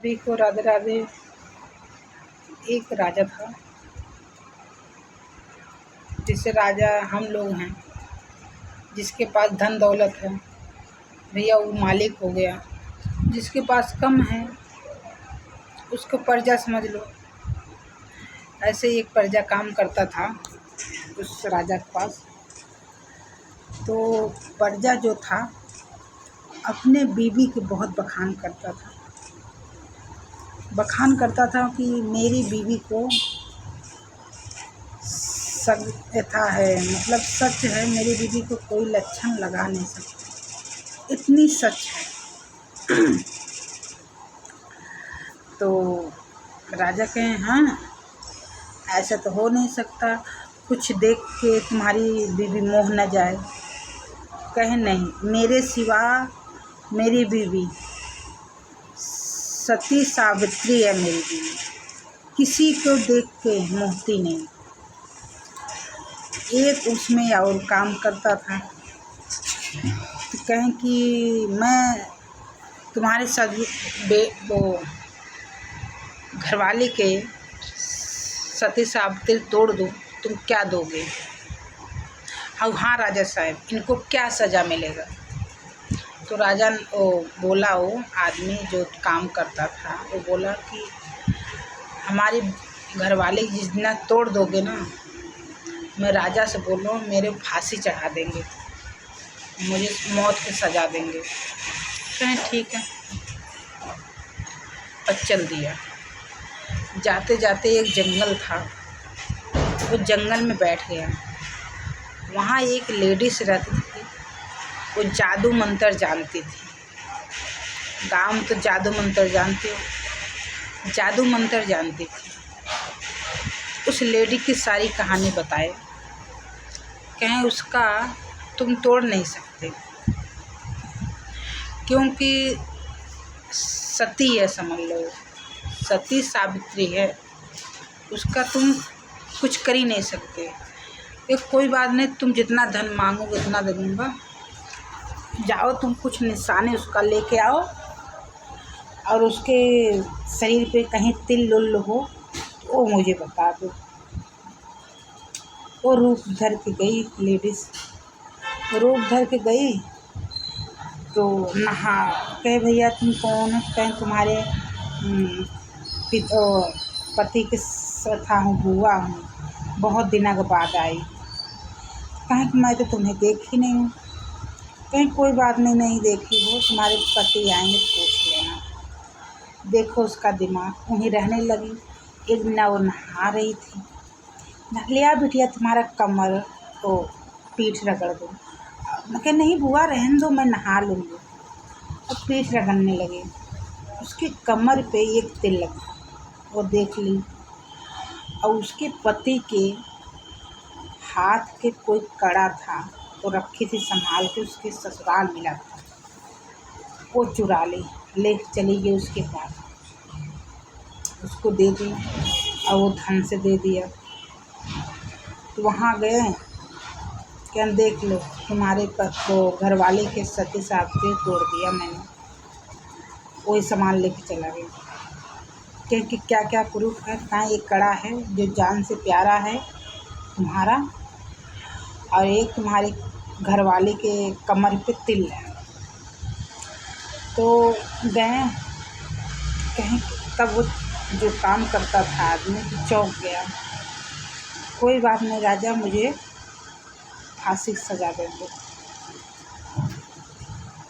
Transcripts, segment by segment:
सभी को राधे राधे। एक राजा था, जिससे राजा हम लोग हैं, जिसके पास धन दौलत है भैया वो मालिक हो गया। जिसके पास कम है उसको प्रजा समझ लो। ऐसे ही एक प्रजा काम करता था उस राजा के पास। तो प्रजा जो था अपने बीवी के बहुत बखान करता था कि मेरी बीवी को यथा है, मतलब सच है, मेरी बीवी को कोई लक्षण लगा नहीं सकता, इतनी सच है। तो राजा कहे हाँ ऐसा तो हो नहीं सकता, कुछ देख के तुम्हारी बीवी मोह न जाए। कहे नहीं, मेरे सिवा मेरी बीवी सती सावित्री है, मेरी बीवी किसी को देख के मोहती नहीं। एक उसमें और काम करता था तो कहें कि मैं तुम्हारे साथ वो घरवाले के सती सावित्री तोड़ दूँ, तुम क्या दोगे? हाँ राजा साहब, इनको क्या सज़ा मिलेगा? तो राजा वो बोला, वो आदमी जो काम करता था वो बोला कि हमारी घरवाले जितना तोड़ दोगे ना, मैं राजा से बोल रहा हूँ मेरे फांसी चढ़ा देंगे, मुझे मौत की सज़ा देंगे। कहें ठीक है, और चल दिया। जाते जाते एक जंगल था, वो जंगल में बैठ गया। वहाँ एक लेडीज रहती थी, वो जादू मंत्र जानती थी। गाँव में तो जादू मंत्र जानती हो, जादू मंत्र जानती थी। उस लेडी की सारी कहानी बताए। कहें उसका तुम तोड़ नहीं सकते, क्योंकि सती है, समझ लो सती सावित्री है, उसका तुम कुछ कर ही नहीं सकते। ये कोई बात नहीं, तुम जितना धन मांगोगे उतना दे दूँगा। जाओ तुम कुछ निशाने उसका लेके आओ, और उसके शरीर पे कहीं तिल लुल हो तो वो मुझे बता दो। वो रूप धर के गई लेडीज़, रूप धर के गई तो नहा। कहे भैया तुम कौन हो? कहें तुम्हारे पति के था हूँ, बुआ हूँ, बहुत दिनों के बाद आई। कहें कि मैं तो तुम्हें देखी नहीं हूँ। कहीं कोई बात नहीं, नहीं देखी हो, तुम्हारे पति आएंगे पूछ लेना। देखो उसका दिमाग वहीं रहने लगी। एक दिन वो नहा रही थी, लिया बिटिया तुम्हारा कमर तो पीठ रगड़ दो। मैं कहा नहीं बुआ रहने दो, मैं नहा लूँगी। और पीठ रगड़ने लगे, उसकी कमर पे एक तिल लगा, वो देख ली। और उसके पति के हाथ के कोई कड़ा था, वो रखी थी संभाल के, उसके ससुराल मिला था, वो चुरा ली, ले चली गई उसके पास, उसको दे दी और वो धन से दे दिया। तो वहाँ गए, क्या देख लो तुम्हारे को घरवाले के सती सावित्री तोड़ दिया मैंने। वही सामान लेके चला गया। क्योंकि क्या क्या प्रूफ है? कहाँ एक कड़ा है जो जान से प्यारा है तुम्हारा, और एक तुम्हारे घरवाले के कमर पे तिल है। तो गए, कहीं तब वो जो काम करता था आदमी तो चौंक गया। कोई बात नहीं राजा, मुझे फांसी की सज़ा दे दो।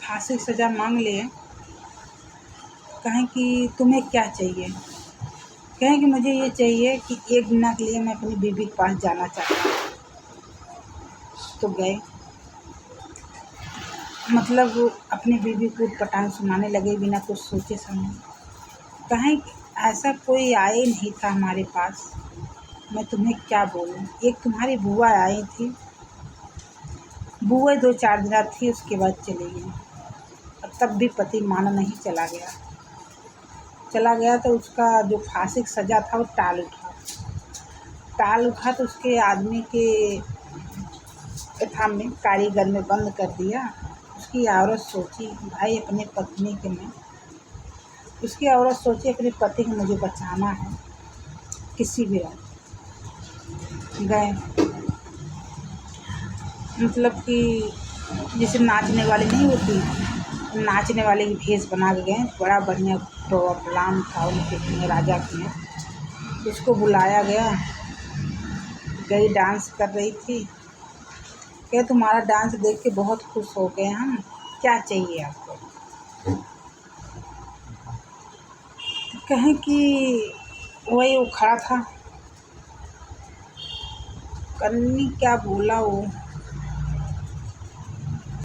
फांसी की सज़ा मांग लिए। कहें कि तुम्हें क्या चाहिए? कहें कि मुझे ये चाहिए कि एक दिन के लिए मैं अपनी बीवी के पास जाना चाहता हूँ। तो गए, मतलब अपनी बीवी को पटान सुनाने लगे बिना कुछ सोचे समझे। कहें ऐसा कोई आए नहीं था हमारे पास, मैं तुम्हें क्या बोलूँ। एक तुम्हारी बुआ आई थी, बुआ 2-4 दिन थी, उसके बाद चली गई। और तब भी पति माना नहीं, चला गया तो उसका जो फांसी की सज़ा था वो टाल उठा। तो उसके आदमी के में कारीगर में बंद कर दिया। उसकी औरत सोची भाई अपने पत्नी के मैं उसकी औरत सोची अपने पति को मुझे बचाना है किसी भी रात। गए, मतलब कि जैसे नाचने वाली नहीं होती, नाचने वाले की भेष बना के गए। बड़ा बढ़िया प्रोग्राम था उनके राजा के। उसको बुलाया गया, गई, डांस कर रही थी। क्या तुम्हारा डांस देख के बहुत खुश हो गए हम, क्या चाहिए आपको? कहें कि वही वो खड़ा था, कन्नी क्या बोला वो,